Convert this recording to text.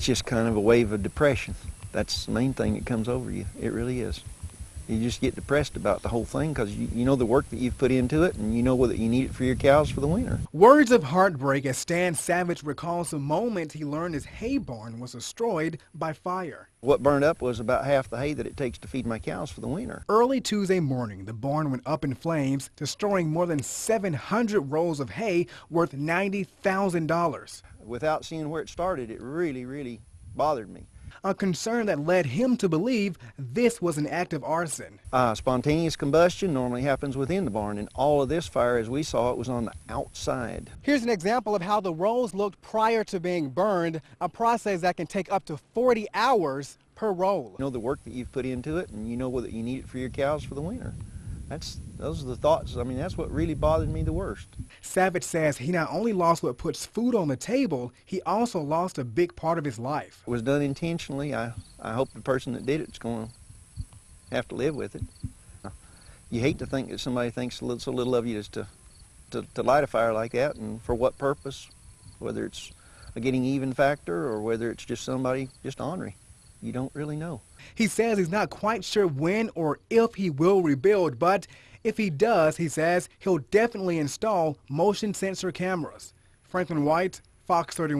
just kind of a wave of depression. That's the main thing that comes over you. It really is. You just get depressed about the whole thing because you know the work that you've put into it, and you know that you need it for your cows for the winter. Words of heartbreak as Stan Savage recalls the moment he learned his hay barn was destroyed by fire. What burned up was about half the hay that it takes to feed my cows for the winter. Early Tuesday morning, the barn went up in flames, destroying more than 700 rolls of hay worth $90,000. Without seeing where it started, it really, really bothered me. A concern that led him to believe this was an act of arson. Spontaneous combustion normally happens within the barn, and all of this fire, as we saw it, was on the outside. Here's an example of how the rolls looked prior to being burned, a process that can take up to 40 hours per roll. You know the work that you've put into it, and you know that you need it for your cows for the winter. Those are the thoughts. I mean, that's what really bothered me the worst. Savage says he not only lost what puts food on the table, he also lost a big part of his life. It was done intentionally. I hope the person that did it's going to have to live with it. You hate to think that somebody thinks so little of you as to light a fire like that, and for what purpose, whether it's a getting even factor or whether it's just somebody just ornery. You don't really know. He says he's not quite sure when or if he will rebuild, but if he does, he says he'll definitely install motion sensor cameras. Franklin White, Fox 31.